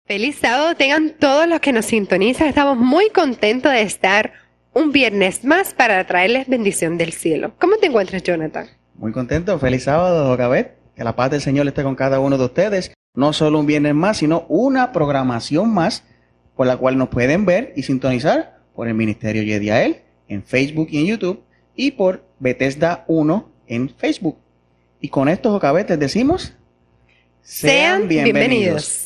Feliz sábado tengan todos los que nos sintonizan. Estamos muy contentos de estar un viernes más para traerles bendición del cielo. ¿Cómo te encuentras, Jonathan? Muy contento. Feliz sábado, Jocabet. Que la paz del Señor esté con cada uno de ustedes. No solo un viernes más, sino una programación más por la cual nos pueden ver y sintonizar por el Ministerio Yediael en Facebook y en YouTube y por Bethesda 1 en Facebook. Y con esto, Jocabet, les decimos: sean bienvenidos.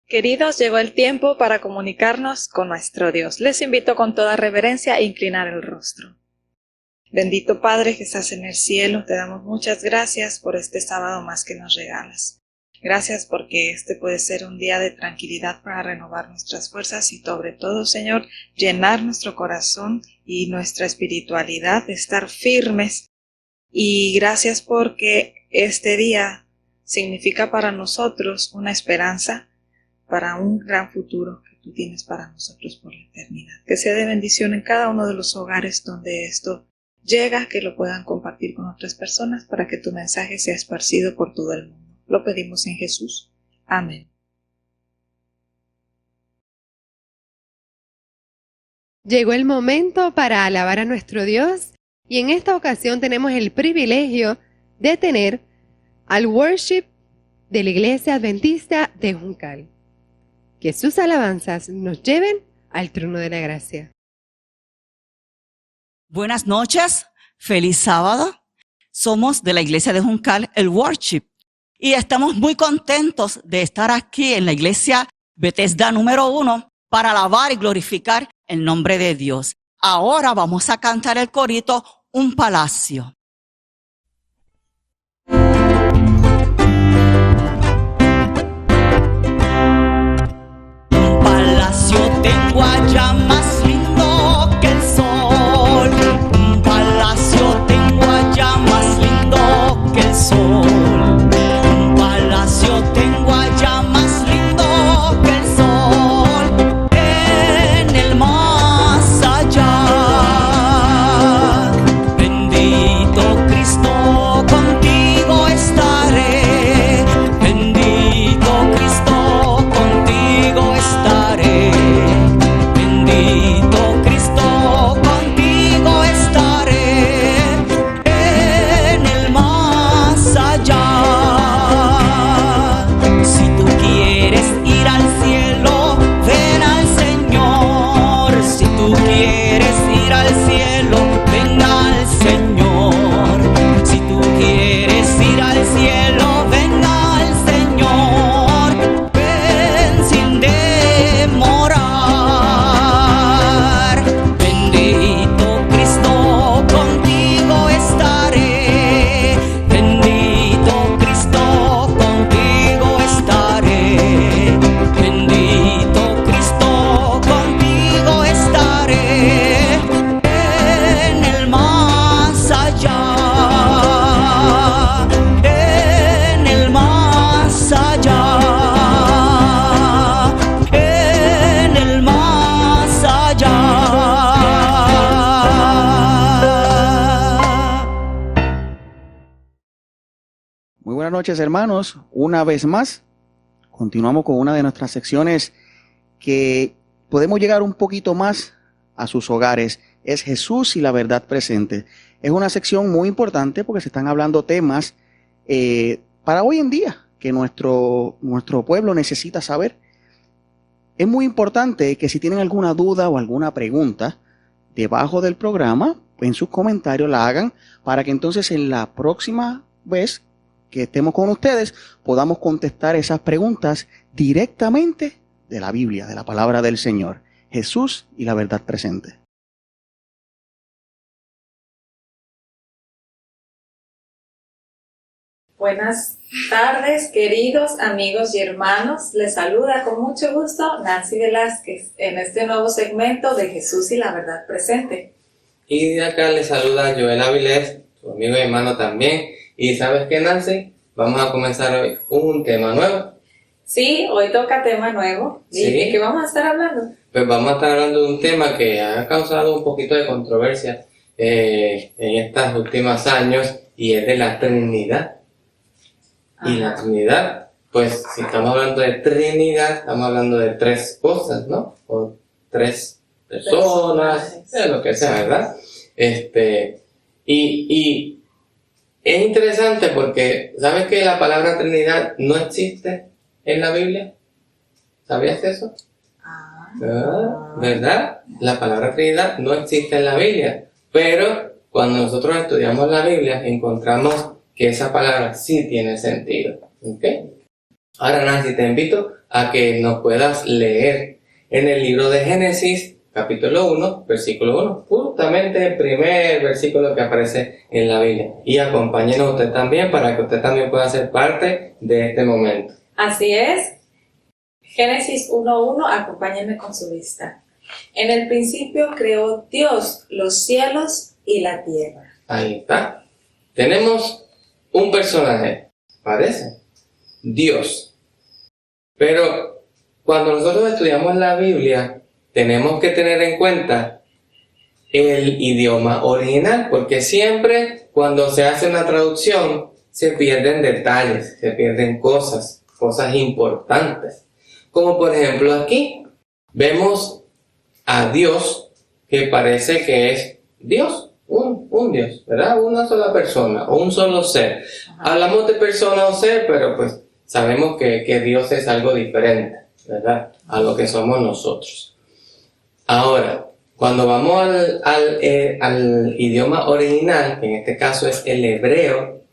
Queridos, llegó el tiempo para comunicarnos con nuestro Dios. Les invito con toda reverencia a inclinar el rostro. Bendito Padre que estás en el cielo, te damos muchas gracias por este sábado más que nos regalas. Gracias porque este puede ser un día de tranquilidad para renovar nuestras fuerzas y sobre todo, Señor, llenar nuestro corazón y nuestra espiritualidad, de estar firmes. Y gracias porque este día significa para nosotros una esperanza para un gran futuro que tú tienes para nosotros por la eternidad. Que sea de bendición en cada uno de los hogares donde esto llega, que lo puedan compartir con otras personas para que tu mensaje sea esparcido por todo el mundo. Lo pedimos en Jesús. Amén. Llegó el momento para alabar a nuestro Dios y en esta ocasión tenemos el privilegio de tener al worship de la Iglesia Adventista de Juncal. Que sus alabanzas nos lleven al trono de la gracia. Buenas noches, feliz sábado. Somos de la Iglesia de Juncal, el Worship, y estamos muy contentos de estar aquí en la Iglesia Bethesda número 1 para alabar y glorificar el nombre de Dios. Ahora vamos a cantar el corito Un Palacio. Tengo allá más lindo que el sol. Un palacio tengo allá más lindo que el sol. Un palacio tengo allá más lindo que el sol. En el más allá. Bendito Cristo, contigo estaré. Bendito Cristo, contigo estaré. Bendito Cristo, contigo estaré en el más allá. Si tú quieres ir al cielo, ven al Señor. Si tú quieres ir al cielo, ven al Señor. Si tú quieres ir al cielo, ven al Señor. Ven sin demorar. Buenas noches, hermanos. Una vez más, continuamos con una de nuestras secciones que podemos llegar un poquito más a sus hogares. Es Jesús y la verdad presente. Es una sección muy importante porque se están hablando temas para hoy en día que nuestro pueblo necesita saber. Es muy importante que si tienen alguna duda o alguna pregunta debajo del programa, en sus comentarios la hagan para que entonces en la próxima vez que estemos con ustedes, podamos contestar esas preguntas directamente de la Biblia, de la palabra del Señor. Jesús y la verdad presente. Buenas tardes, queridos amigos y hermanos. Les saluda con mucho gusto Nancy Velázquez en este nuevo segmento de Jesús y la verdad presente. Y de acá les saluda Joel Avilés, tu amigo y hermano también. Y ¿sabes qué, Nancy? Vamos a comenzar hoy un tema nuevo. Sí, hoy toca tema nuevo. ¿Y sí. de qué vamos a estar hablando? Pues vamos a estar hablando de un tema que ha causado un poquito de controversia en estos últimos años, y es de la Trinidad. Y la Trinidad pues si estamos hablando de Trinidad, estamos hablando de tres cosas, ¿no? O tres personas, lo que sea, ¿verdad? Y es interesante porque, ¿sabes que la palabra Trinidad no existe en la Biblia? ¿Sabías eso? ¿Verdad? La palabra Trinidad no existe en la Biblia, pero cuando nosotros estudiamos la Biblia encontramos que esa palabra sí tiene sentido. ¿Ok? Ahora, Nancy, te invito a que nos puedas leer en el libro de Génesis, capítulo 1, versículo 1, justamente el primer versículo que aparece en la Biblia. Y acompáñenos usted también para que usted también pueda ser parte de este momento. Así es. Génesis 1:1, acompáñenme con su vista. En el principio creó Dios los cielos y la tierra. Ahí está. Tenemos un personaje, parece, Dios. Pero cuando nosotros estudiamos la Biblia, tenemos que tener en cuenta el idioma original, porque siempre cuando se hace una traducción se pierden detalles, se pierden cosas importantes. Como por ejemplo aquí, vemos a Dios que parece que es Dios, un Dios, ¿verdad? Una sola persona o un solo ser. Hablamos de persona o ser, pero pues sabemos que Dios es algo diferente, ¿verdad? A lo que somos nosotros. Ahora, cuando vamos al idioma original, que en este caso es el hebreo,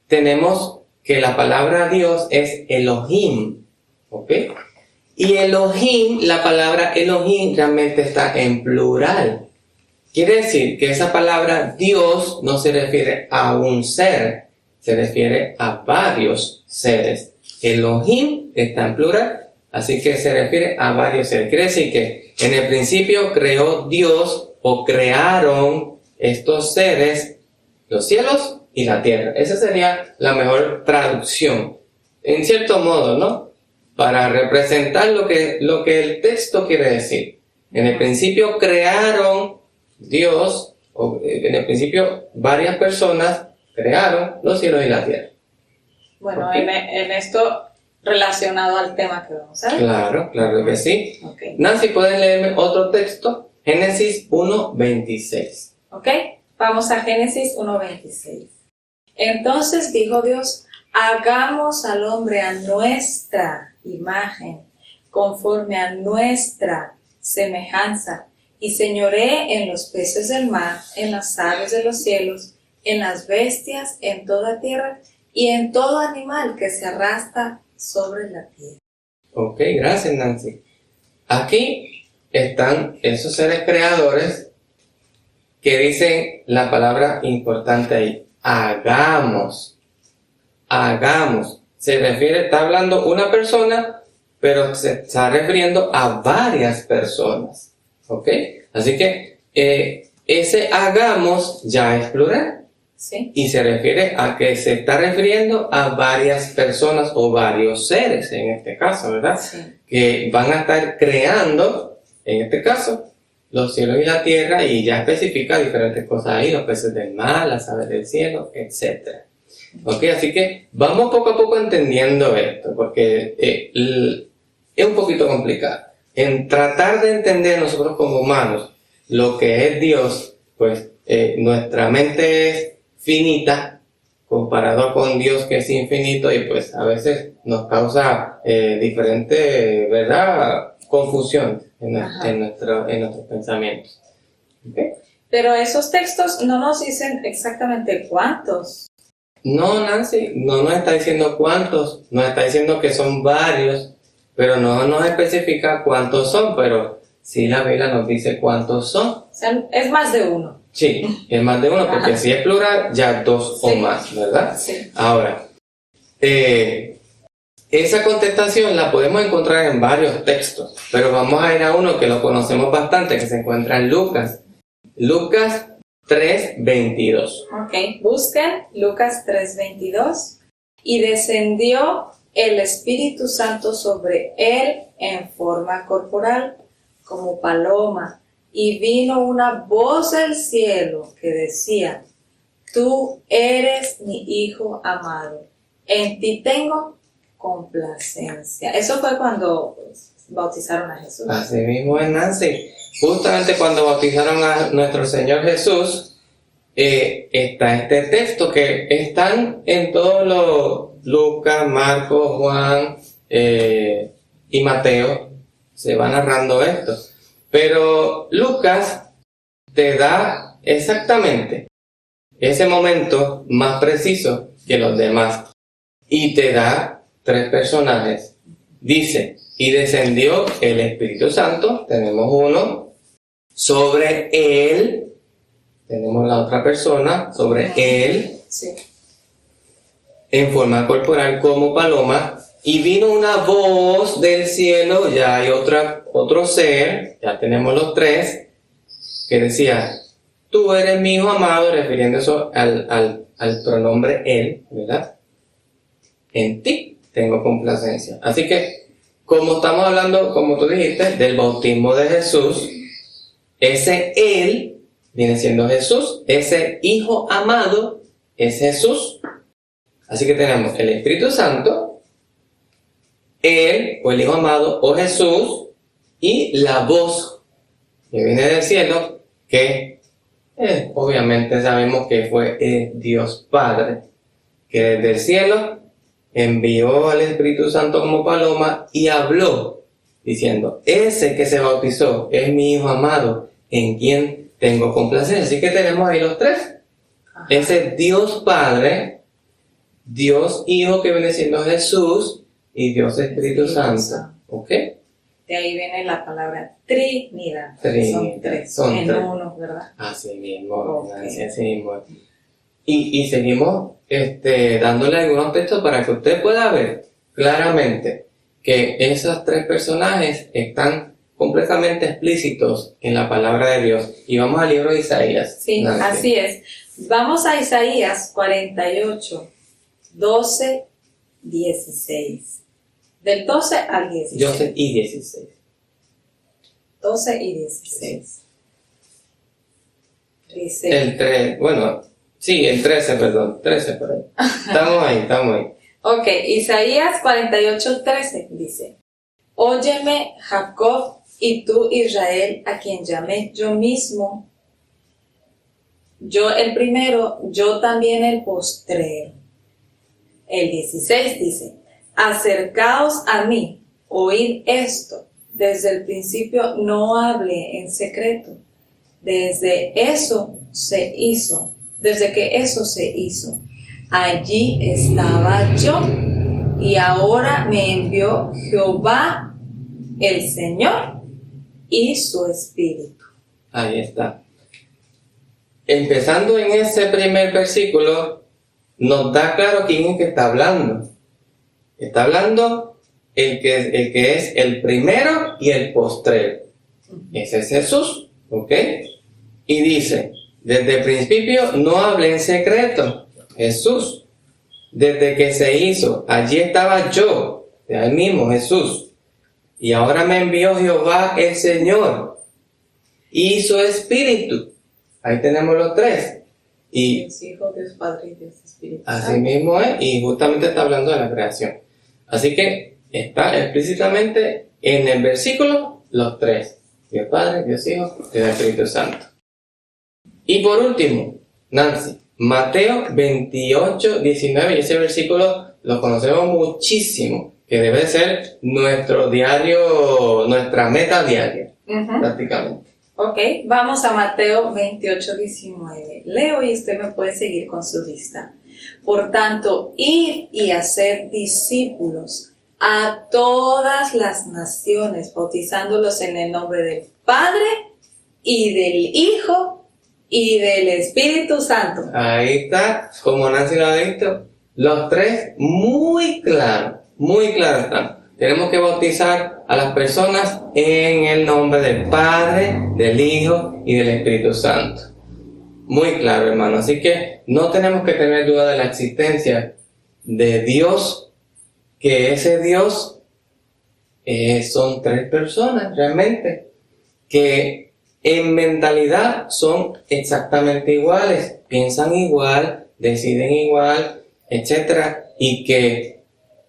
tenemos que la palabra Dios es Elohim, ¿ok? Y Elohim, la palabra Elohim realmente está en plural. Quiere decir que esa palabra Dios no se refiere a un ser, se refiere a varios seres. Elohim está en plural, así que se refiere a varios seres. Quiere decir que en el principio creó Dios o crearon estos seres, los cielos y la tierra. Esa sería la mejor traducción, en cierto modo, ¿no? Para representar lo que el texto quiere decir. En el principio crearon Dios, o en el principio varias personas crearon los cielos y la tierra. Bueno, ¿okay? en esto relacionado al tema que vamos a ver. Claro que sí. Okay. Nancy, ¿puedes leerme otro texto? Génesis 1:26. Ok, vamos a Génesis 1:26. Entonces dijo Dios, hagamos al hombre a nuestra imagen, conforme a nuestra semejanza, y señoree en los peces del mar, en las aves de los cielos, en las bestias, en toda tierra, y en todo animal que se arrastra sobre la tierra. Ok, gracias, Nancy. Aquí están esos seres creadores que dicen la palabra importante ahí, hagamos. Se refiere, está hablando una persona, pero se está refiriendo a varias personas. ¿Ok? Así que ese hagamos ya es plural. ¿Sí? Y se refiere a que se está refiriendo a varias personas o varios seres, en este caso, ¿verdad? Sí. Que van a estar creando, en este caso, los cielos y la tierra, y ya especifica diferentes cosas ahí, los peces del mar, las aves del cielo, etc. Ok, así que vamos poco a poco entendiendo esto, porque es un poquito complicado. En tratar de entender nosotros como humanos lo que es Dios, pues nuestra mente es finita comparado con Dios que es infinito, y pues a veces nos causa diferente, ¿verdad?, confusión en nuestros pensamientos. ¿Okay? Pero esos textos no nos dicen exactamente cuántos. No, Nancy, no nos está diciendo cuántos, nos está diciendo que son varios, pero no nos especifica cuántos son, pero sí la Biblia nos dice cuántos son. O sea, es más de uno. Sí, es más de uno, porque Ajá. si es plural, ya dos Sí. o más, ¿verdad? Sí. Ahora, esa contestación la podemos encontrar en varios textos, pero vamos a ir a uno que lo conocemos bastante, que se encuentra en Lucas. Lucas 3:22. Ok, busquen Lucas 3:22. Y descendió el Espíritu Santo sobre él en forma corporal, como paloma, y vino una voz del cielo que decía, tú eres mi Hijo amado, en ti tengo complacencia. Eso fue cuando bautizaron a Jesús. Así mismo es, Nancy. Justamente cuando bautizaron a nuestro Señor Jesús, está este texto que están en todos los Lucas, Marcos, Juan y Mateo. Se va narrando esto. Pero Lucas te da exactamente ese momento más preciso que los demás. Y te da 3 personajes. Dice, y descendió el Espíritu Santo, tenemos uno, sobre él, tenemos la otra persona, sobre él, Sí. en forma corporal como paloma, y vino una voz del cielo, ya hay otro ser, ya tenemos los 3, que decía, tú eres mi hijo amado, refiriéndose al pronombre él, ¿verdad? En ti tengo complacencia. Así que, como estamos hablando, como tú dijiste, del bautismo de Jesús, ese él viene siendo Jesús, ese hijo amado es Jesús. Así que tenemos el Espíritu Santo, él o el hijo amado o Jesús y la voz que viene del cielo, que obviamente sabemos que fue Dios Padre, que desde el cielo envió al Espíritu Santo como paloma y habló, diciendo, ese que se bautizó es mi hijo amado, en quien tengo complacencia. Así que tenemos ahí los 3. Ajá. Ese Dios Padre, Dios Hijo que viene siendo Jesús y Dios Espíritu Santo. ¿Ok? De ahí viene la palabra Trinidad. Trinidad, Son 3 son en 3. uno, ¿verdad? Así mismo, Ok. así mismo. Y seguimos dándole algunos textos para que usted pueda ver claramente que esos 3 personajes están completamente explícitos en la palabra de Dios. Y vamos al libro de Isaías. Sí, Nancy. así es. Vamos a Isaías 48, 12, 16. Del 12 al 16. 12 y 16. 12 y 16. Dice, El 3, bueno, sí, el 13, perdón, 13 por ahí. Estamos ahí. ok, Isaías 48, 13 dice, óyeme Jacob y tú Israel, a quien llamé yo mismo, yo el primero, yo también el postrero. El 16 dice, acercaos a mí, oíd esto, desde el principio no hablé en secreto, desde que eso se hizo, allí estaba yo, y ahora me envió Jehová el Señor y su Espíritu. Ahí está. Empezando en ese primer versículo, nos da claro quién es que está hablando. Está hablando el que es el primero y el postrero. Ese es Jesús, ¿ok? Y dice, desde el principio no hablé en secreto. Jesús, desde que se hizo, allí estaba yo, de ahí mismo Jesús. Y ahora me envió Jehová el Señor y su Espíritu. Ahí tenemos los 3. Y Dios Hijo, Dios Padre y Dios Espíritu así Santo. mismo es, y justamente está hablando de la creación. Así que está explícitamente en el versículo los 3. Dios Padre, Dios Hijo, Dios Espíritu Santo. Y por último, Nancy, Mateo 28, 19, y ese versículo lo conocemos muchísimo, que debe ser nuestro diario, nuestra meta diaria, Ujú. prácticamente. Ok, vamos a Mateo 28, 19. Leo y usted me puede seguir con su lista. Por tanto, id y hacer discípulos a todas las naciones, bautizándolos en el nombre del Padre y del Hijo y del Espíritu Santo. Ahí está, como Nancy lo ha dicho, los 3 muy claros están. Tenemos que bautizar a las personas en el nombre del Padre, del Hijo y del Espíritu Santo. Muy claro, hermano. Así que no tenemos que tener duda de la existencia de Dios, que ese Dios son 3 personas realmente, que en mentalidad son exactamente iguales, piensan igual, deciden igual, etc. Y que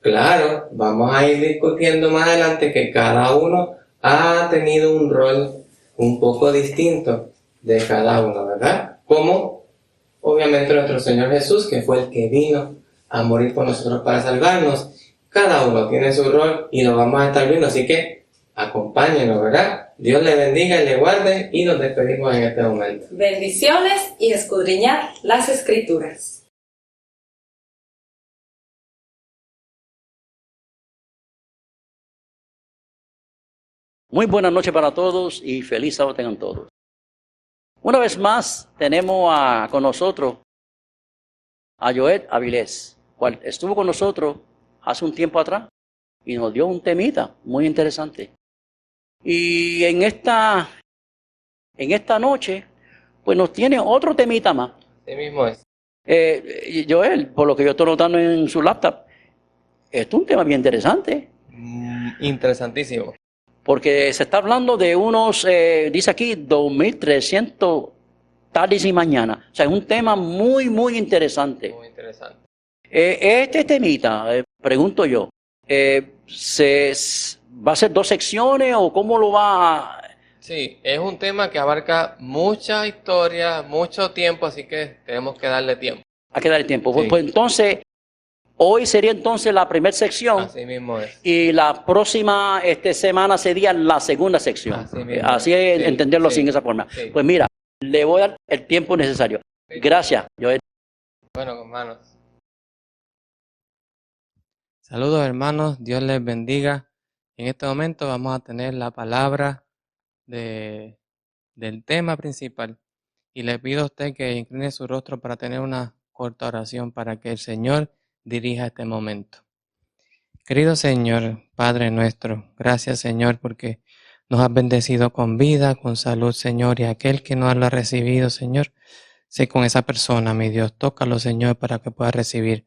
claro, vamos a ir discutiendo más adelante que cada uno ha tenido un rol un poco distinto de cada uno, ¿verdad? Como obviamente nuestro Señor Jesús, que fue el que vino a morir por nosotros para salvarnos. Cada uno tiene su rol y lo vamos a estar viendo, así que acompáñenos, ¿verdad? Dios le bendiga y le guarde y nos despedimos en este momento. Bendiciones y escudriñar las Escrituras. Muy buenas noches para todos y feliz sábado tengan todos. Una vez más tenemos con nosotros a Joel Avilés, cual estuvo con nosotros hace un tiempo atrás y nos dio un temita muy interesante. Y en esta noche, pues nos tiene otro temita más. Así mismo es. Joel, por lo que yo estoy notando en su laptop, esto es un tema bien interesante. Interesantísimo. Porque se está hablando de unos, dice aquí, 2.300 tardes y mañanas. O sea, es un tema muy, muy interesante. Muy interesante. Este temita, pregunto yo, ¿va a ser 2 secciones o cómo lo va a...? Sí, es un tema que abarca mucha historia, mucho tiempo, así que tenemos que darle tiempo. Hay que darle tiempo. Sí. Pues entonces, hoy sería entonces la primera sección. Así mismo es. Y la próxima semana sería la segunda sección. Así mismo. Así es, Sí, entenderlo sí, así en esa forma. sí. Pues mira, le voy a dar el tiempo necesario. Sí. Gracias, Joel. Bueno, hermanos. Saludos, hermanos. Dios les bendiga. En este momento vamos a tener la palabra del tema principal. Y le pido a usted que incline su rostro para tener una corta oración para que el Señor dirija este momento. Querido Señor, Padre nuestro, gracias Señor porque nos has bendecido con vida, con salud, Señor, y aquel que no lo ha recibido, Señor, sé con esa persona, mi Dios, tócalo, Señor, para que pueda recibir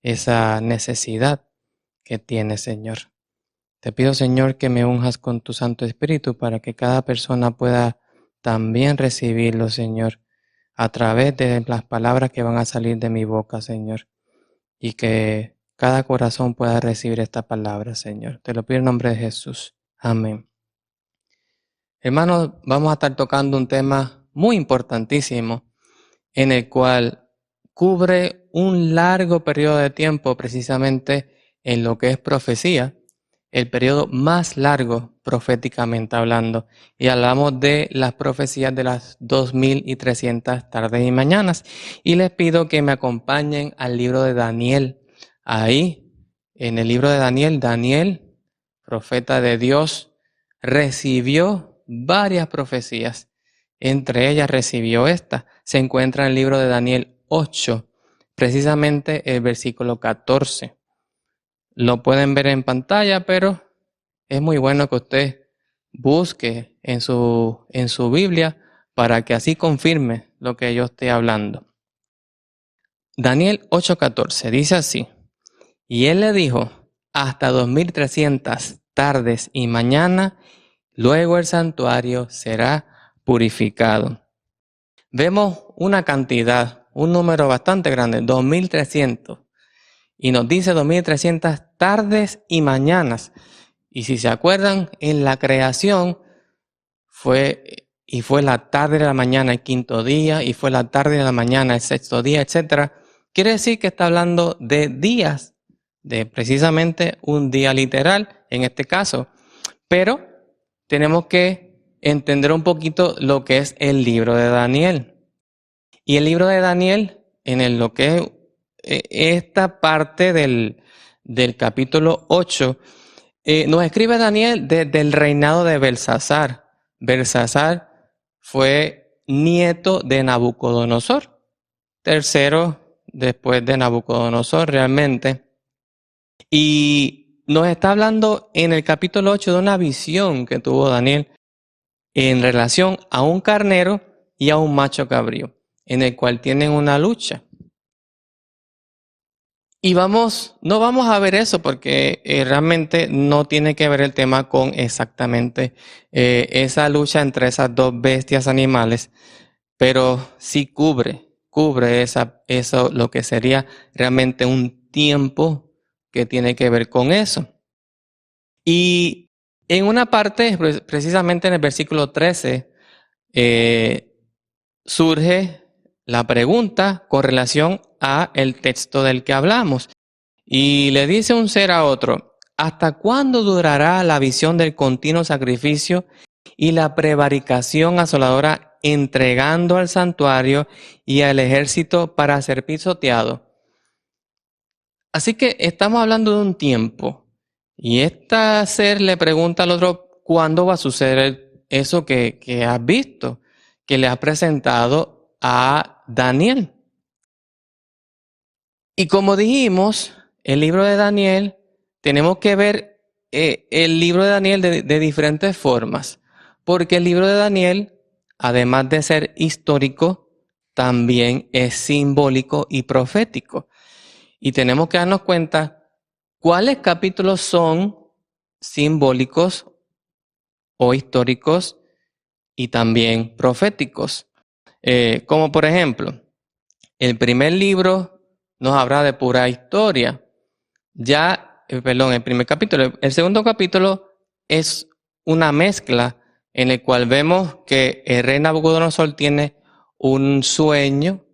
esa necesidad que tiene, Señor. Te pido, Señor, que me unjas con tu Santo Espíritu para que cada persona pueda también recibirlo, Señor, a través de las palabras que van a salir de mi boca, Señor, y que cada corazón pueda recibir esta palabra, Señor. Te lo pido en nombre de Jesús. Amén. Hermanos, vamos a estar tocando un tema muy importantísimo en el cual cubre un largo periodo de tiempo precisamente en lo que es profecía, el periodo más largo proféticamente hablando. Y hablamos de las profecías de las 2.300 tardes y mañanas. Y les pido que me acompañen al libro de Daniel. Ahí, en el libro de Daniel, Daniel, profeta de Dios, recibió varias profecías. Entre ellas recibió esta. Se encuentra en el libro de Daniel 8, precisamente el versículo 14. Lo pueden ver en pantalla, pero es muy bueno que usted busque en su Biblia para que así confirme lo que yo esté hablando. Daniel 8:14 dice así: y él le dijo, hasta 2.300 tardes y mañana, luego el santuario será purificado. Vemos una cantidad, un número bastante grande, 2.300. Y nos dice 2.300 tardes y mañanas. Y si se acuerdan, en la creación fue la tarde de la mañana el quinto día, y fue la tarde de la mañana el sexto día, etc. Quiere decir que está hablando de días, de precisamente un día literal en este caso. Pero tenemos que entender un poquito lo que es el libro de Daniel. Y el libro de Daniel, en lo que es esta parte del capítulo 8, nos escribe Daniel desde el reinado de Belsasar. Belsasar fue nieto de Nabucodonosor, tercero después de Nabucodonosor realmente. Y nos está hablando en el capítulo 8 de una visión que tuvo Daniel en relación a un carnero y a un macho cabrío, en el cual tienen una lucha. Y no vamos a ver eso porque realmente no tiene que ver el tema con exactamente esa lucha entre esas dos bestias animales, pero sí cubre eso lo que sería realmente un tiempo que tiene que ver con eso. Y en una parte, precisamente en el versículo 13, surge la pregunta con relación a el texto del que hablamos. Y le dice un ser a otro: ¿hasta cuándo durará la visión del continuo sacrificio y la prevaricación asoladora, entregando al santuario y al ejército para ser pisoteado? Así que estamos hablando de un tiempo. Y este ser le pregunta al otro: ¿cuándo va a suceder eso que has visto, que le has presentado a Daniel? Y como dijimos, el libro de Daniel, tenemos que ver el libro de Daniel de diferentes formas. Porque el libro de Daniel, además de ser histórico, también es simbólico y profético. Y tenemos que darnos cuenta cuáles capítulos son simbólicos o históricos y también proféticos. Como por ejemplo, el primer libro nos habla de pura historia. El primer capítulo. El segundo capítulo es una mezcla en el cual vemos que el rey Nabucodonosor tiene un sueño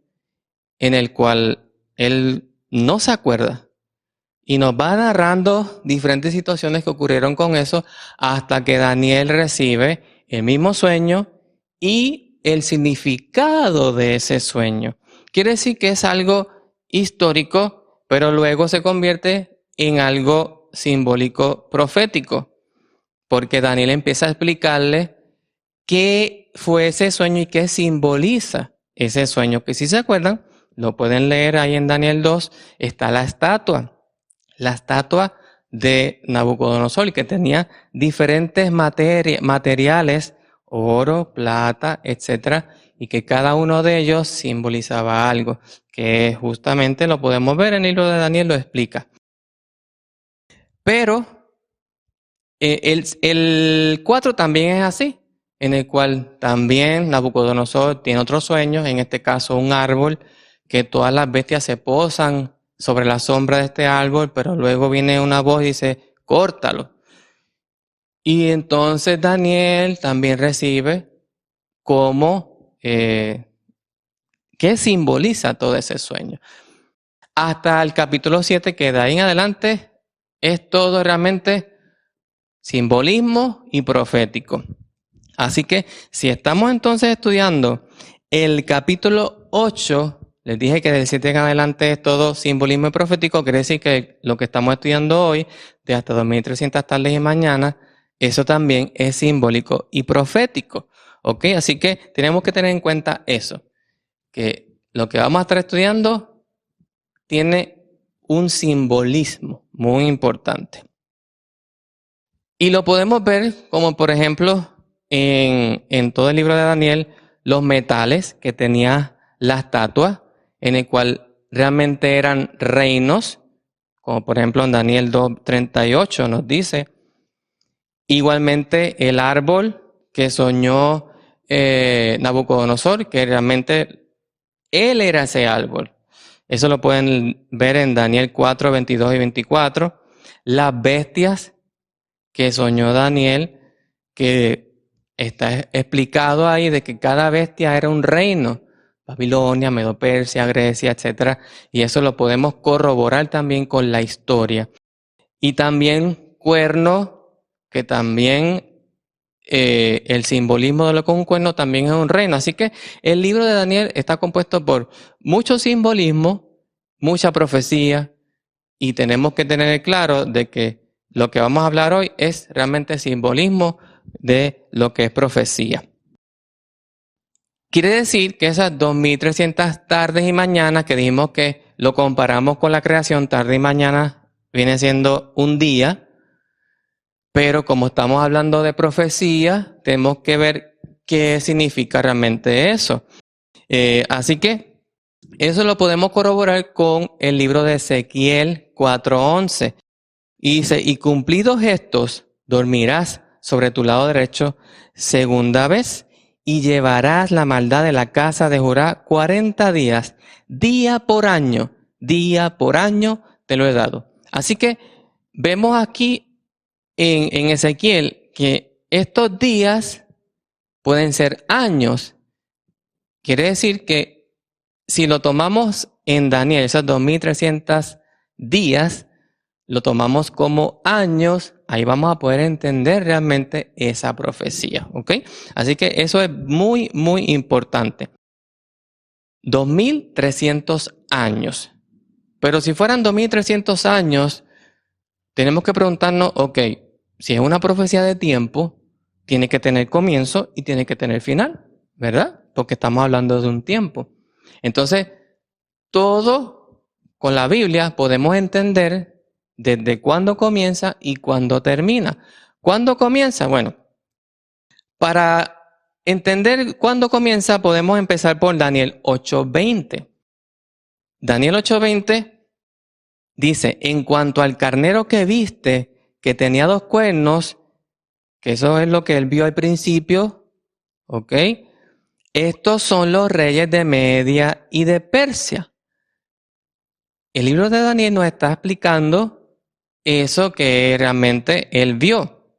en el cual él no se acuerda. Y nos va narrando diferentes situaciones que ocurrieron con eso hasta que Daniel recibe el mismo sueño y el significado de ese sueño. Quiere decir que es algo histórico, pero luego se convierte en algo simbólico profético, porque Daniel empieza a explicarle qué fue ese sueño y qué simboliza ese sueño, que si se acuerdan, lo pueden leer ahí en Daniel 2, está la estatua de Nabucodonosor, que tenía diferentes materiales, oro, plata, etcétera, y que cada uno de ellos simbolizaba algo, que justamente lo podemos ver en el libro de Daniel, lo explica. Pero el 4 también es así, en el cual también Nabucodonosor tiene otros sueños, en este caso un árbol, que todas las bestias se posan sobre la sombra de este árbol, pero luego viene una voz y dice: córtalo. Y entonces Daniel también recibe como qué simboliza todo ese sueño. Hasta el capítulo 7, que de ahí en adelante es todo realmente simbolismo y profético. Así que si estamos entonces estudiando el capítulo 8, les dije que del 7 en adelante es todo simbolismo y profético, quiere decir que lo que estamos estudiando hoy, de hasta 2300 tardes y mañanas, eso también es simbólico y profético. ¿Ok? Así que tenemos que tener en cuenta eso, que lo que vamos a estar estudiando tiene un simbolismo muy importante. Y lo podemos ver como, por ejemplo, en todo el libro de Daniel, los metales que tenía la estatua, en el cual realmente eran reinos, como por ejemplo en Daniel 2:38 nos dice. Igualmente el árbol que soñó Nabucodonosor, que realmente él era ese árbol. Eso lo pueden ver en Daniel 4:22 y 24. Las bestias que soñó Daniel, que está explicado ahí de que cada bestia era un reino. Babilonia, Medo-Persia, Grecia, etc. Y eso lo podemos corroborar también con la historia. Y también cuerno, que también el simbolismo de lo que es un cuerno también es un reino. Así que el libro de Daniel está compuesto por mucho simbolismo, mucha profecía, y tenemos que tener claro de que lo que vamos a hablar hoy es realmente simbolismo de lo que es profecía. Quiere decir que esas 2300 tardes y mañanas que dijimos que lo comparamos con la creación, tarde y mañana viene siendo un día, pero como estamos hablando de profecía, tenemos que ver qué significa realmente eso. Así que eso lo podemos corroborar con el libro de Ezequiel 4:11. Y dice: y cumplidos estos, dormirás sobre tu lado derecho segunda vez, y llevarás la maldad de la casa de Judá 40 días, día por año te lo he dado. Así que vemos aquí en Ezequiel que estos días pueden ser años. Quiere decir que si lo tomamos en Daniel, esos 2300 días, lo tomamos como años, ahí vamos a poder entender realmente esa profecía, ¿ok? Así que eso es muy, muy importante. 2300 años. Pero si fueran 2300 años, tenemos que preguntarnos, ok, si es una profecía de tiempo, tiene que tener comienzo y tiene que tener final, ¿verdad? Porque estamos hablando de un tiempo. Entonces, todo con la Biblia podemos entender desde cuándo comienza y cuándo termina. ¿Cuándo comienza? Bueno, para entender cuándo comienza podemos empezar por Daniel 8:20. Daniel 8:20 dice, en cuanto al carnero que viste, que tenía 2 cuernos, que eso es lo que él vio al principio, ¿ok? Estos son los reyes de Media y de Persia. El libro de Daniel nos está explicando eso que realmente él vio.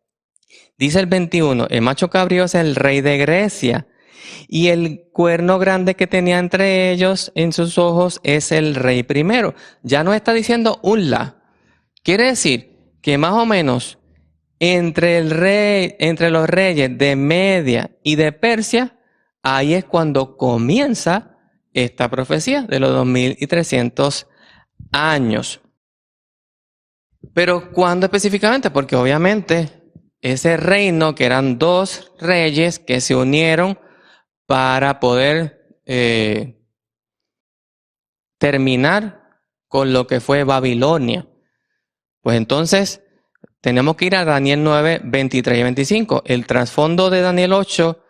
Dice el 21, el macho cabrío es el rey de Grecia y el cuerno grande que tenía entre ellos en sus ojos es el rey primero. Ya nos está diciendo un la. Quiere decir que más o menos entre los reyes de Media y de Persia, ahí es cuando comienza esta profecía de los 2300 años. Pero ¿cuándo específicamente? Porque obviamente ese reino, que eran 2 reyes que se unieron para poder terminar con lo que fue Babilonia. Pues entonces tenemos que ir a Daniel 9, 23 y 25. El trasfondo de Daniel 8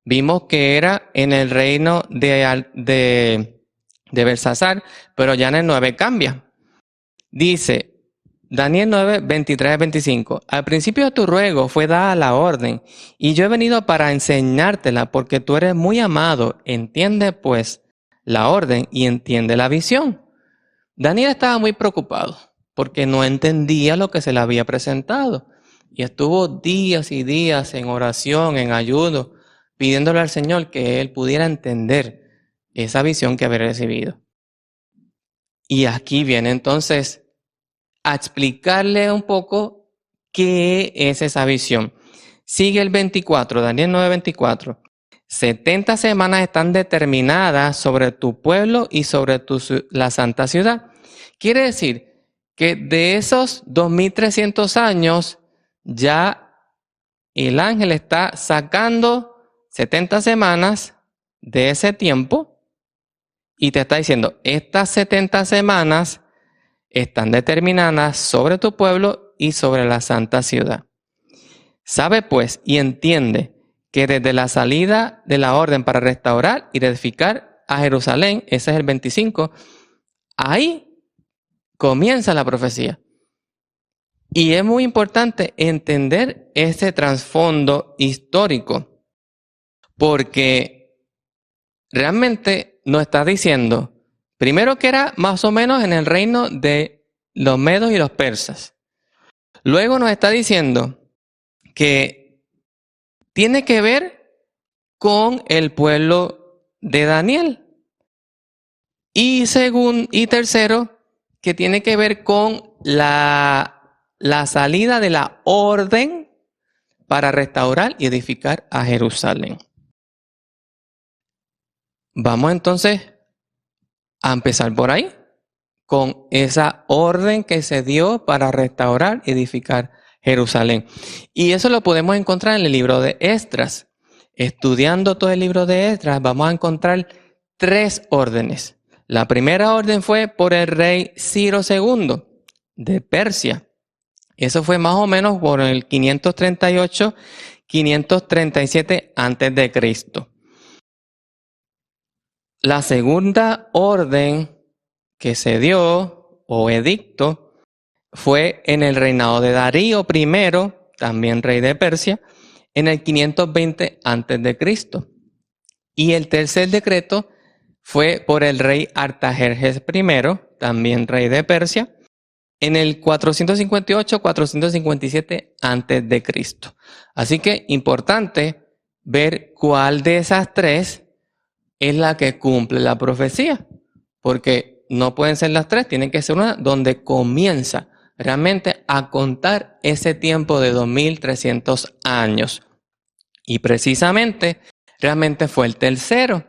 vimos que era en el reino de Belsasar, pero ya en el 9 cambia. Dice Daniel 9, 23 y 25. Al principio de tu ruego fue dada la orden, y yo he venido para enseñártela, porque tú eres muy amado. Entiende pues la orden y entiende la visión. Daniel estaba muy preocupado, porque no entendía lo que se le había presentado. Y estuvo días y días en oración, en ayuno, pidiéndole al Señor que él pudiera entender esa visión que había recibido. Y aquí viene entonces a explicarle un poco qué es esa visión. Sigue el 24, Daniel 9:24. 70 semanas están determinadas sobre tu pueblo y sobre la santa ciudad. Quiere decir que de esos 2300 años ya el ángel está sacando 70 semanas de ese tiempo y te está diciendo, estas 70 semanas están determinadas sobre tu pueblo y sobre la santa ciudad. Sabe pues y entiende que desde la salida de la orden para restaurar y edificar a Jerusalén, ese es el 25, ahí comienza la profecía. Y es muy importante entender este trasfondo histórico, porque realmente nos está diciendo, primero que era más o menos en el reino de los medos y los persas. Luego nos está diciendo que tiene que ver con el pueblo de Daniel. Y tercero, que tiene que ver con la salida de la orden para restaurar y edificar a Jerusalén. Vamos entonces a empezar por ahí, con esa orden que se dio para restaurar y edificar Jerusalén. Y eso lo podemos encontrar en el libro de Esdras. Estudiando todo el libro de Esdras, vamos a encontrar 3 órdenes. La primera orden fue por el rey Ciro II de Persia. Eso fue más o menos por el 538-537 a.C. La segunda orden que se dio, o edicto, fue en el reinado de Darío I, también rey de Persia, en el 520 a.C. Y el tercer decreto fue por el rey Artajerjes I, también rey de Persia, en el 458-457 antes de Cristo. Así que importante ver cuál de esas tres es la que cumple la profecía, porque no pueden ser las tres, tienen que ser una donde comienza realmente a contar ese tiempo de 2300 años. Y precisamente, realmente fue el tercero,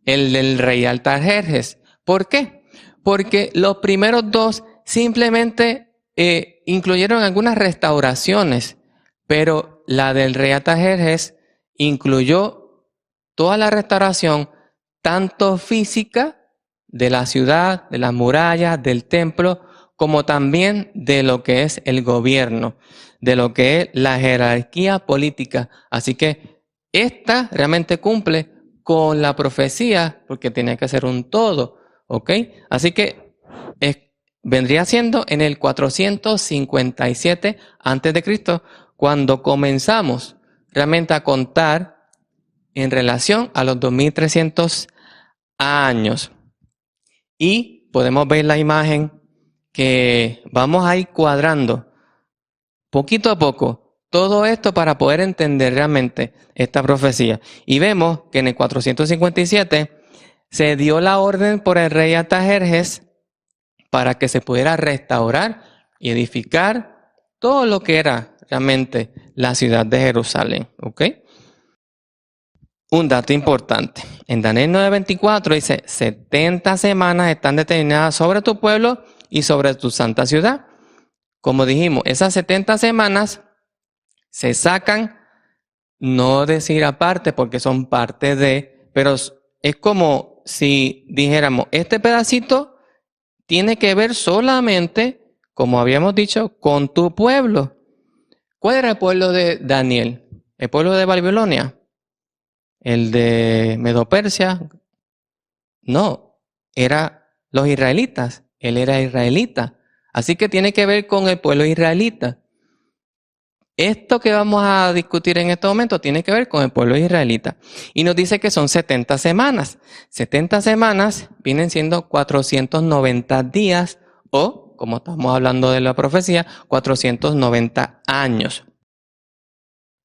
el del rey Artajerjes. ¿Por qué? Porque los primeros dos simplemente incluyeron algunas restauraciones, pero la del rey Artajerjes incluyó toda la restauración, tanto física de la ciudad, de las murallas, del templo, como también de lo que es el gobierno, de lo que es la jerarquía política. Así que esta realmente cumple con la profecía, porque tiene que ser un todo, ¿ok? Así que vendría siendo en el 457 a.C., cuando comenzamos realmente a contar en relación a los 2300 años. Y podemos ver la imagen que vamos a ir cuadrando poquito a poco todo esto para poder entender realmente esta profecía. Y vemos que en el 457 se dio la orden por el rey Artajerjes para que se pudiera restaurar y edificar todo lo que era realmente la ciudad de Jerusalén. ¿Ok? Un dato importante. En Daniel 9:24 dice, 70 semanas están determinadas sobre tu pueblo y sobre tu santa ciudad. Como dijimos, esas 70 semanas se sacan, no decir aparte porque son parte de, pero es como si dijéramos, este pedacito tiene que ver solamente, como habíamos dicho, con tu pueblo. ¿Cuál era el pueblo de Daniel? ¿El pueblo de Babilonia? ¿El de Medo-Persia? No, era los israelitas. Él era israelita. Así que tiene que ver con el pueblo israelita. Esto que vamos a discutir en este momento tiene que ver con el pueblo israelita. Y nos dice que son 70 semanas. 70 semanas vienen siendo 490 días o, como estamos hablando de la profecía, 490 años.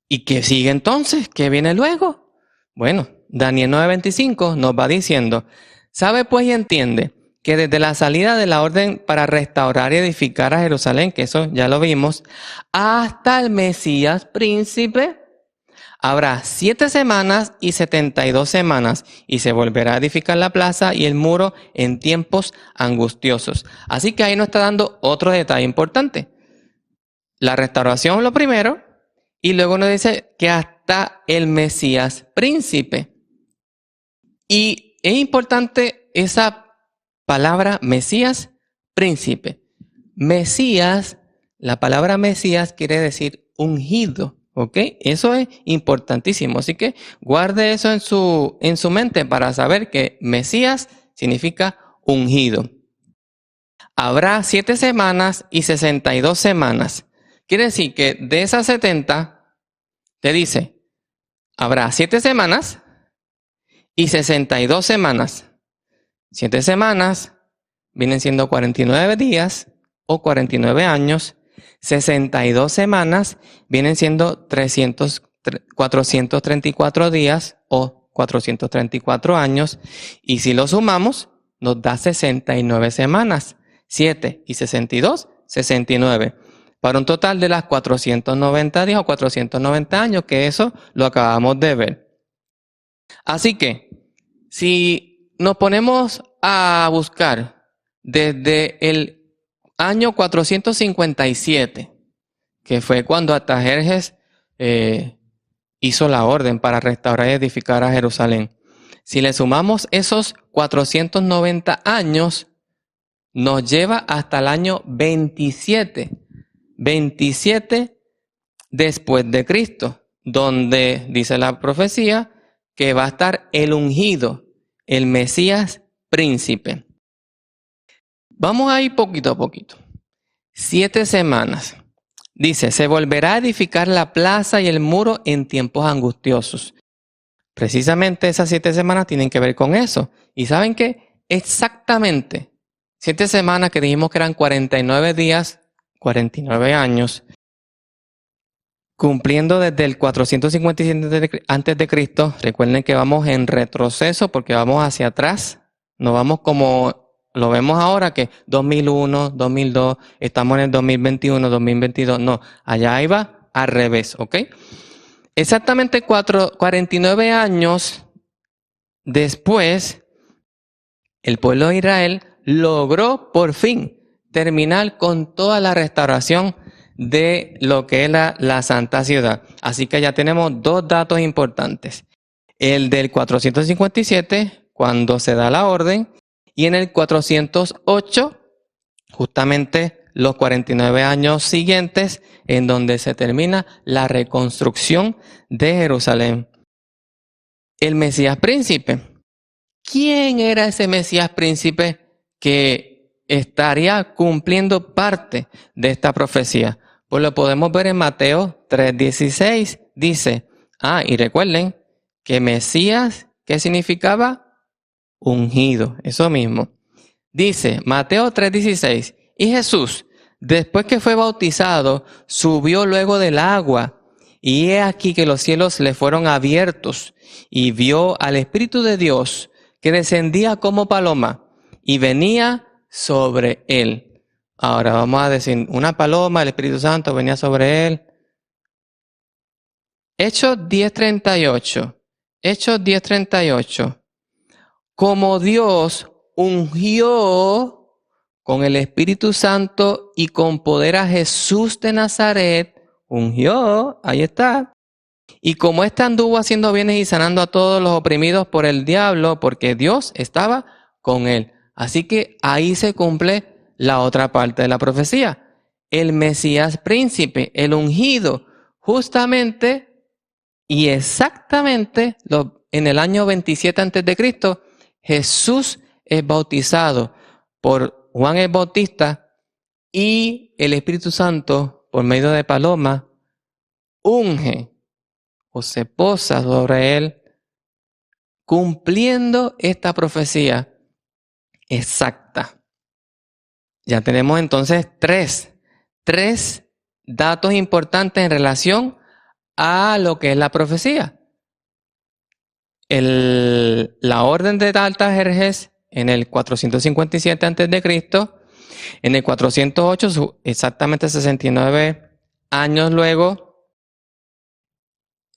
¿Y qué sigue entonces? ¿Qué viene luego? Bueno, Daniel 9:25 nos va diciendo, sabe pues y entiende que desde la salida de la orden para restaurar y edificar a Jerusalén, que eso ya lo vimos, hasta el Mesías príncipe, habrá 7 semanas y 72 semanas, y se volverá a edificar la plaza y el muro en tiempos angustiosos. Así que ahí nos está dando otro detalle importante. La restauración es lo primero, y luego nos dice que hasta el Mesías príncipe. Y es importante esa palabra Mesías príncipe. Mesías, la palabra Mesías quiere decir ungido, ¿ok? Eso es importantísimo. Así que guarde eso en su mente para saber que Mesías significa ungido. Habrá 7 semanas y 62 semanas. Quiere decir que de esas 70, te dice, habrá 7 semanas y 62 semanas. 7 semanas vienen siendo 49 días o 49 años. 62 semanas vienen siendo 434 días o 434 años. Y si lo sumamos, nos da 69 semanas. 7 y 62, 69. Para un total de las 490 días o 490 años, que eso lo acabamos de ver. Así que, si nos ponemos a buscar desde el año 457, que fue cuando Artajerjes hizo la orden para restaurar y edificar a Jerusalén. Si le sumamos esos 490 años, nos lleva hasta el año 27 después de Cristo, donde dice la profecía que va a estar el ungido, el Mesías príncipe. Vamos a ir poquito a poquito. 7 semanas. Dice, se volverá a edificar la plaza y el muro en tiempos angustiosos. Precisamente esas 7 semanas tienen que ver con eso. ¿Y saben qué? Exactamente 7 semanas que dijimos que eran 49 días, 49 años, cumpliendo desde el 457 antes de Cristo. Recuerden que vamos en retroceso porque vamos hacia atrás. No vamos como lo vemos ahora, que 2001, 2002, estamos en el 2021, 2022. No, allá iba al revés, ¿ok? Exactamente 49 años después, el pueblo de Israel logró por fin terminar con toda la restauración de lo que es la Santa Ciudad. Así que ya tenemos 2 datos importantes. El del 457, cuando se da la orden, y en el 408, justamente los 49 años siguientes, en donde se termina la reconstrucción de Jerusalén. El Mesías príncipe. ¿Quién era ese Mesías príncipe que estaría cumpliendo parte de esta profecía? Pues lo podemos ver en Mateo 3:16. Dice, y recuerden que Mesías, ¿qué significaba? Ungido, eso mismo. Dice Mateo 3:16, y Jesús, después que fue bautizado, subió luego del agua, y he aquí que los cielos le fueron abiertos, y vio al Espíritu de Dios que descendía como paloma y venía sobre él. Ahora vamos a decir, una paloma, el Espíritu Santo venía sobre él. Hechos 10:38. Hechos 10:38. Como Dios ungió con el Espíritu Santo y con poder a Jesús de Nazaret, ungió, ahí está. Y como éste anduvo haciendo bienes y sanando a todos los oprimidos por el diablo, porque Dios estaba con él. Así que ahí se cumple la otra parte de la profecía. El Mesías príncipe, el ungido, justamente y exactamente en el año 27 a.C., Jesús es bautizado por Juan el Bautista y el Espíritu Santo, por medio de paloma, unge o se posa sobre él, cumpliendo esta profecía exacta. Ya tenemos entonces tres datos importantes en relación a lo que es la profecía. La orden de Artajerjes en el 457 a.C., en el 408, exactamente 69 años luego,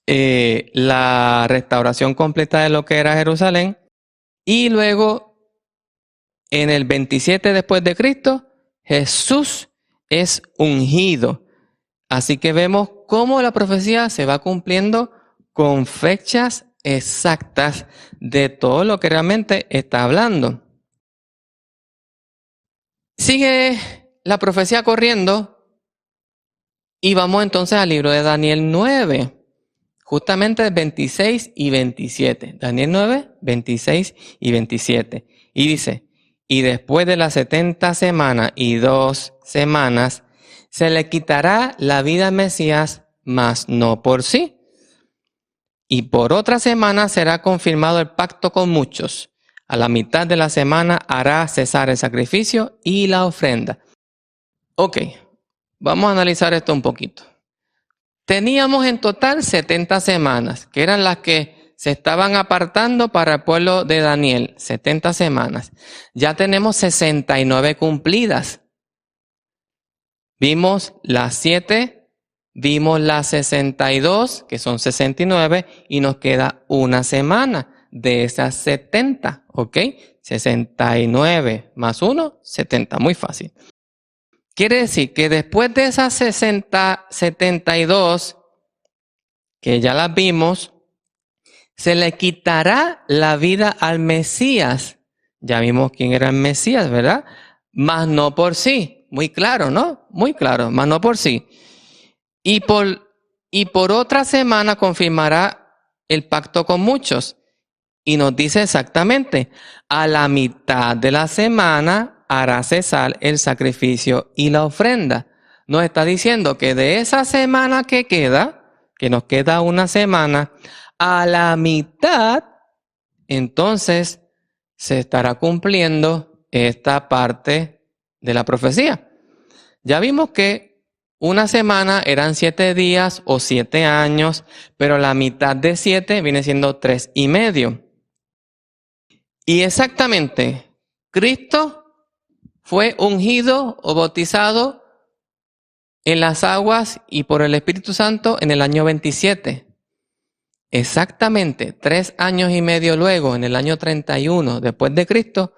la restauración completa de lo que era Jerusalén, y luego en el 27 después de Cristo, Jesús es ungido. Así que vemos cómo la profecía se va cumpliendo con fechas exactas de todo lo que realmente está hablando. Sigue la profecía corriendo y vamos entonces al libro de Daniel 9, justamente 26 y 27. Daniel 9, 26 y 27. Y dice, y después de las 70 semanas y 2 semanas, se le quitará la vida al Mesías, mas no por sí. Y por otra semana será confirmado el pacto con muchos. A la mitad de la semana hará cesar el sacrificio y la ofrenda. Ok, vamos a analizar esto un poquito. Teníamos en total 70 semanas, que eran las que se estaban apartando para el pueblo de Daniel. 70 semanas. Ya tenemos 69 cumplidas. Vimos las 7. Vimos las 62, que son 69, y nos queda una semana de esas 70, ¿ok? 69 más 1, 70, muy fácil. Quiere decir que después de esas 72, que ya las vimos, se le quitará la vida al Mesías. Ya vimos quién era el Mesías, ¿verdad? Mas no por sí. Muy claro, ¿no? Muy claro, mas no por sí. Y por otra semana confirmará el pacto con muchos. Y nos dice exactamente, a la mitad de la semana hará cesar el sacrificio y la ofrenda. Nos está diciendo que de esa semana que queda, que nos queda una semana, a la mitad, entonces se estará cumpliendo esta parte de la profecía. Ya vimos que una semana eran 7 días o 7 años, pero la mitad de 7 viene siendo 3 y medio. Y exactamente, Cristo fue ungido o bautizado en las aguas y por el Espíritu Santo en el año 27. Exactamente 3 años y medio luego, en el año 31 después de Cristo,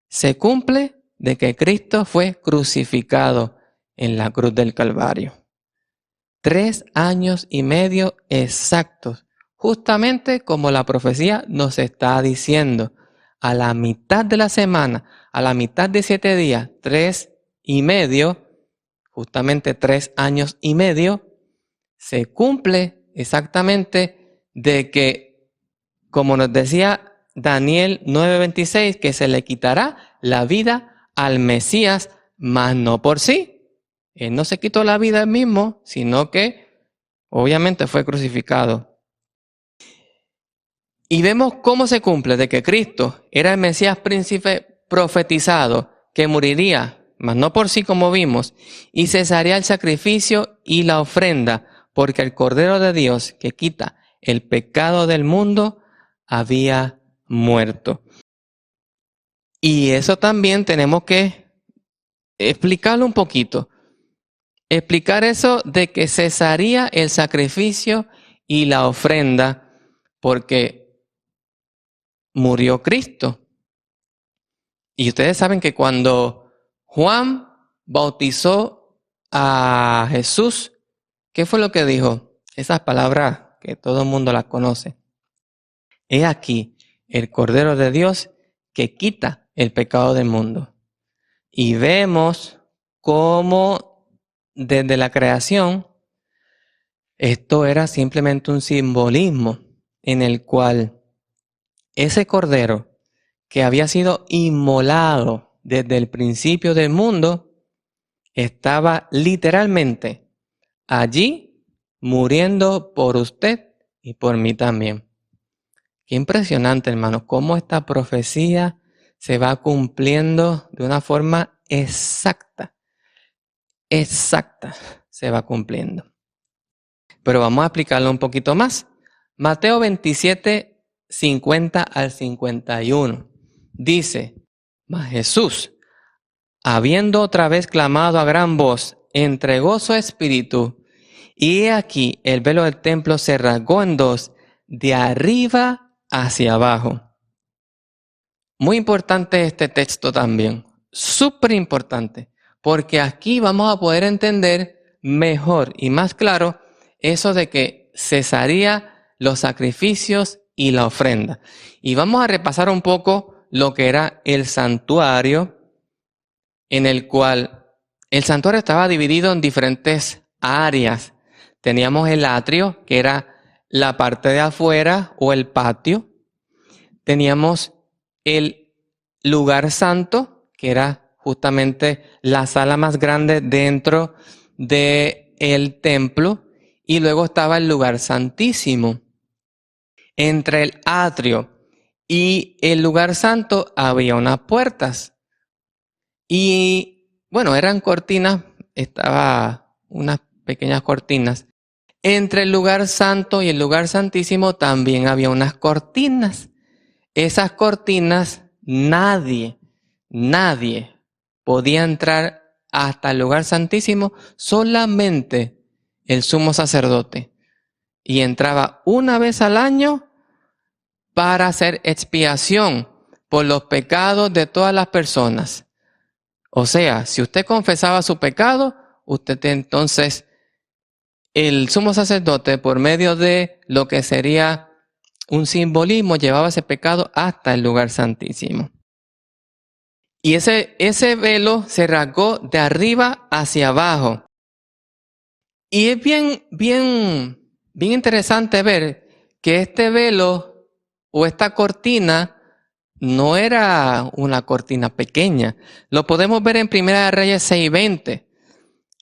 se cumple de que Cristo fue crucificado en la cruz del Calvario. 3 años y medio exactos, justamente como la profecía nos está diciendo. A la mitad de la semana, a la mitad de 7 días, 3 y medio, justamente 3 años y medio, se cumple exactamente de que, como nos decía Daniel 9:26, que se le quitará la vida al Mesías, mas no por sí. Él no se quitó la vida él mismo, sino que obviamente fue crucificado. Y vemos cómo se cumple de que Cristo era el Mesías príncipe profetizado, que moriría, mas no por sí como vimos, y cesaría el sacrificio y la ofrenda, porque el Cordero de Dios que quita el pecado del mundo había muerto. Y eso también tenemos que explicarlo un poquito. Explicar eso de que cesaría el sacrificio y la ofrenda, porque murió Cristo. Y ustedes saben que cuando Juan bautizó a Jesús, ¿qué fue lo que dijo? Esas palabras que todo el mundo las conoce. He aquí el Cordero de Dios que quita el pecado del mundo. Y vemos cómo desde la creación esto era simplemente un simbolismo en el cual ese Cordero que había sido inmolado desde el principio del mundo estaba literalmente allí muriendo por usted y por mí también. Qué impresionante, hermanos, cómo esta profecía se va cumpliendo de una forma exacta. Exacta se va cumpliendo. Pero vamos a explicarlo un poquito más. Mateo 27, 50 al 51. Dice, mas Jesús, habiendo otra vez clamado a gran voz, entregó su espíritu, y he aquí el velo del templo se rasgó en dos, de arriba hacia abajo. Muy importante este texto también, súper importante, porque aquí vamos a poder entender mejor y más claro eso de que cesaría los sacrificios y la ofrenda. Y vamos a repasar un poco lo que era el santuario, en el cual el santuario estaba dividido en diferentes áreas. Teníamos el atrio, que era la parte de afuera o el patio. Teníamos el lugar santo, que era justamente la sala más grande dentro del templo. Y luego estaba el lugar santísimo. Entre el atrio y el lugar santo había unas puertas. Y bueno, eran cortinas, estaba unas pequeñas cortinas. Entre el lugar santo y el lugar santísimo también había unas cortinas. Esas cortinas, nadie podía entrar hasta el lugar santísimo, solamente el sumo sacerdote. Y entraba una vez al año para hacer expiación por los pecados de todas las personas. O sea, si usted confesaba su pecado, usted entonces, el sumo sacerdote, por medio de lo que sería un simbolismo, llevaba ese pecado hasta el lugar santísimo. Y ese velo se rasgó de arriba hacia abajo. Y es bien interesante ver que este velo o esta cortina no era una cortina pequeña. Lo podemos ver en 1 Reyes 6:20.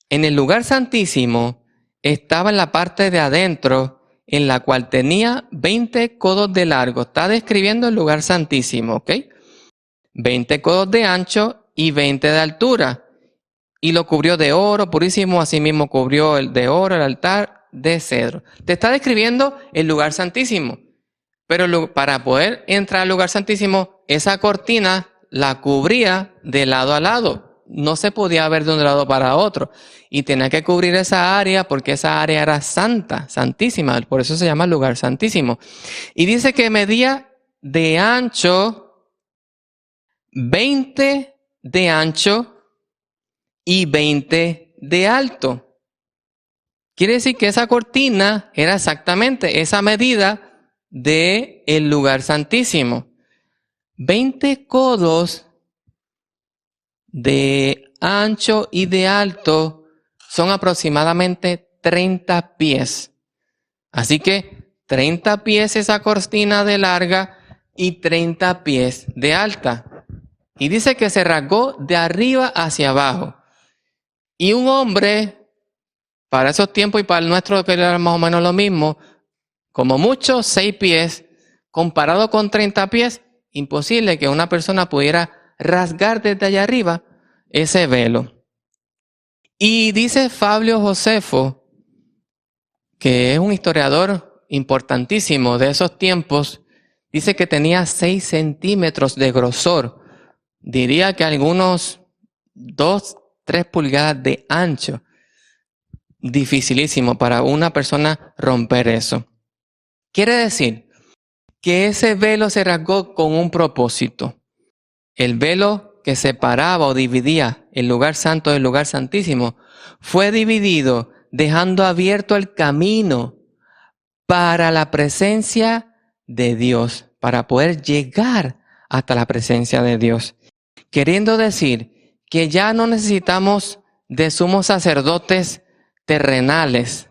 En el lugar santísimo estaba en la parte de adentro, en la cual tenía 20 codos de largo. Está describiendo el lugar santísimo, ¿ok? 20 codos de ancho y 20 de altura. Y lo cubrió de oro purísimo, asimismo cubrió el de oro el altar de cedro. Te está describiendo el lugar santísimo. Pero para poder entrar al lugar santísimo, esa cortina la cubría de lado a lado. No se podía ver de un lado para otro. Y tenía que cubrir esa área porque esa área era santa, santísima. Por eso se llama lugar santísimo. Y dice que medía de ancho 20 de ancho y 20 de alto. Quiere decir que esa cortina era exactamente esa medida del lugar santísimo. 20 codos de ancho y de alto son aproximadamente 30 pies. Así que 30 pies esa cortina de larga y 30 pies de alta. Y dice que se rasgó de arriba hacia abajo. Y un hombre, para esos tiempos y para el nuestro, que era más o menos lo mismo, como mucho 6 pies, comparado con 30 pies, imposible que una persona pudiera rasgar desde allá arriba ese velo. Y dice Fabio Josefo, que es un historiador importantísimo de esos tiempos, dice que tenía 6 centímetros de grosor. Diría que algunos 2, 3 pulgadas de ancho. Dificilísimo para una persona romper eso. Quiere decir que ese velo se rasgó con un propósito. El velo que separaba o dividía el lugar santo del lugar santísimo fue dividido dejando abierto el camino para la presencia de Dios, para poder llegar hasta la presencia de Dios. Queriendo decir que ya no necesitamos de sumos sacerdotes terrenales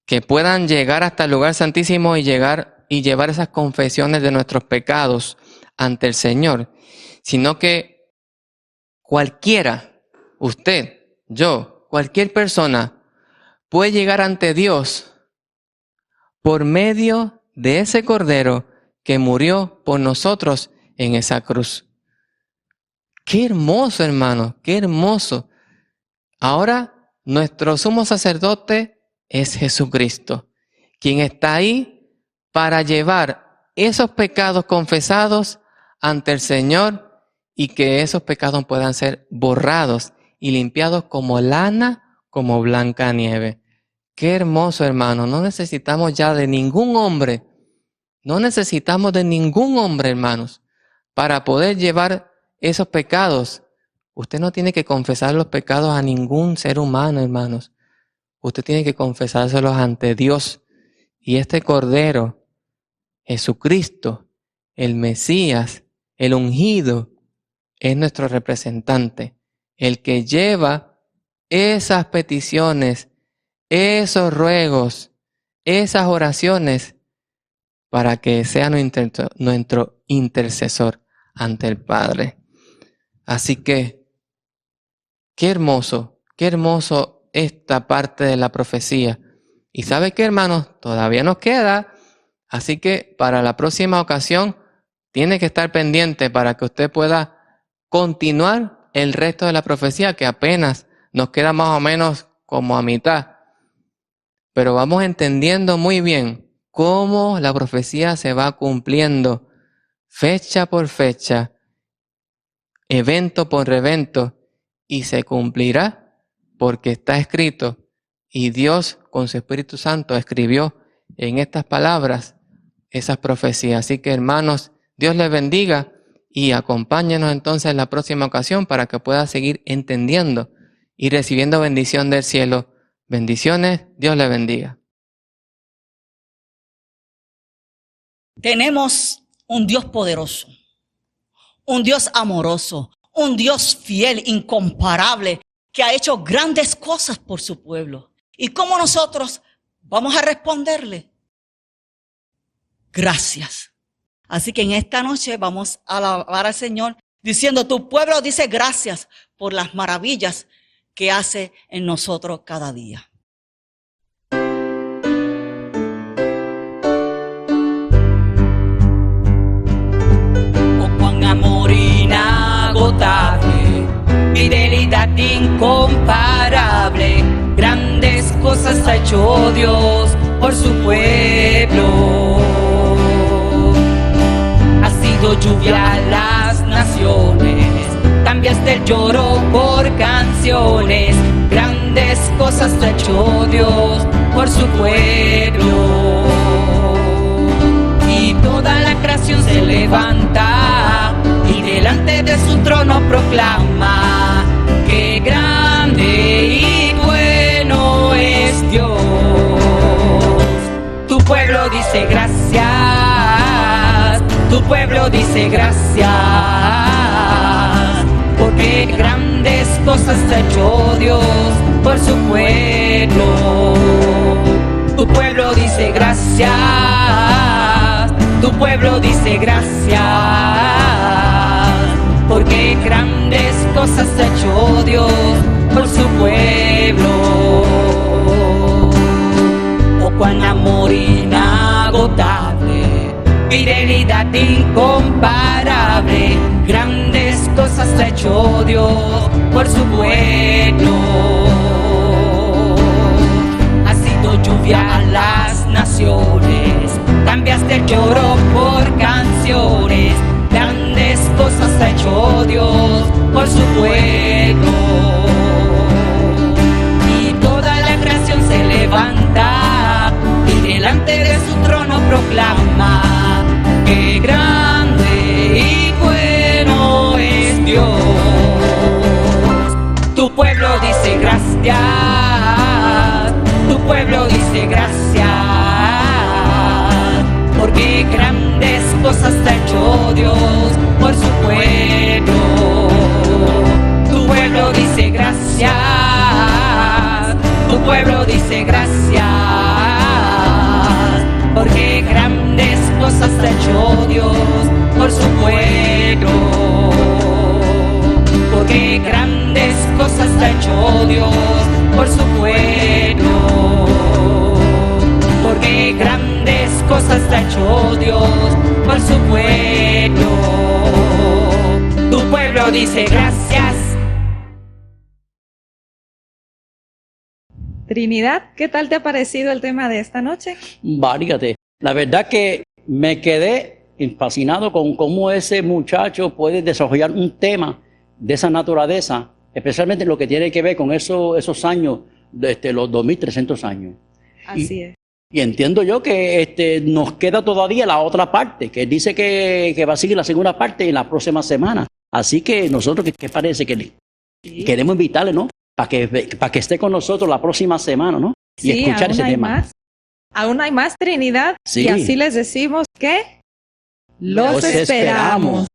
que puedan llegar hasta el lugar santísimo y llevar esas confesiones de nuestros pecados ante el Señor, sino que cualquiera, usted, yo, cualquier persona puede llegar ante Dios por medio de ese Cordero que murió por nosotros en esa cruz. Qué hermoso, hermano, qué hermoso. Ahora nuestro sumo sacerdote es Jesucristo, quien está ahí para llevar esos pecados confesados ante el Señor y que esos pecados puedan ser borrados y limpiados como lana, como blanca nieve. Qué hermoso, hermano. No necesitamos ya de ningún hombre. No necesitamos de ningún hombre, hermanos, para poder llevar esos pecados. Usted no tiene que confesar los pecados a ningún ser humano, hermanos. Usted tiene que confesárselos ante Dios. Y este Cordero, Jesucristo, el Mesías, el ungido, es nuestro representante, el que lleva esas peticiones, esos ruegos, esas oraciones para que sea nuestro intercesor ante el Padre. Así que, qué hermoso esta parte de la profecía. Y ¿sabe qué, hermanos? Todavía nos queda. Así que para la próxima ocasión tiene que estar pendiente para que usted pueda continuar el resto de la profecía, que apenas nos queda más o menos como a mitad. Pero vamos entendiendo muy bien cómo la profecía se va cumpliendo fecha por fecha, evento por evento, y se cumplirá porque está escrito, y Dios con su Espíritu Santo escribió en estas palabras esas profecías. Así que, hermanos, Dios les bendiga y acompáñenos entonces en la próxima ocasión para que pueda seguir entendiendo y recibiendo bendición del cielo. Bendiciones, Dios les bendiga. Tenemos un Dios poderoso, un Dios amoroso, un Dios fiel, incomparable, que ha hecho grandes cosas por su pueblo. ¿Y cómo nosotros vamos a responderle? Gracias. Así que en esta noche vamos a alabar al Señor diciendo: tu pueblo dice gracias por las maravillas que hace en nosotros cada día. Oh, cuán amor incomparable. Grandes cosas ha hecho Dios por su pueblo. Ha sido lluvia a las naciones, cambiaste el lloro por canciones. Grandes cosas ha hecho Dios por su pueblo. Y toda la creación se levanta y delante de su trono proclama que grande y bueno es Dios. Tu pueblo dice gracias, tu pueblo dice gracias, porque grandes cosas ha hecho Dios por su pueblo. Tu pueblo dice gracias, tu pueblo dice gracias, porque grandes cosas ha hecho Dios por su pueblo. Oh, cuán amor inagotable, fidelidad incomparable. Grandes cosas ha hecho Dios por su pueblo. Ha sido lluvia a las naciones, cambiaste el lloro por canciones. Grandes cosas ha hecho Dios por su pueblo. Y toda la creación se levanta y delante de su trono proclama que grande y bueno es Dios. Tu pueblo dice gracias, tu pueblo dice gracias, porque grandes cosas ha hecho Dios por su pueblo. Tu pueblo dice gracias, tu pueblo dice gracias, porque grandes cosas ha hecho Dios por su pueblo. Porque grandes cosas ha hecho Dios por su pueblo. Porque grandes cosas ha hecho Dios por su pueblo. Tu pueblo dice gracias. Trinidad, ¿qué tal te ha parecido el tema de esta noche? Válgate. La verdad que me quedé fascinado con cómo ese muchacho puede desarrollar un tema de esa naturaleza, especialmente lo que tiene que ver con esos años, los 2300 años. Así es. Y entiendo yo que nos queda todavía la otra parte, que dice que va a seguir la segunda parte en la próxima semana. Así que nosotros, ¿qué parece? Que Sí. queremos invitarle, ¿no? Para que esté con nosotros la próxima semana, ¿no? Y Sí, escuchar aún ese hay tema. más. Aún hay más, Trinidad. Sí. Y así les decimos que los esperamos.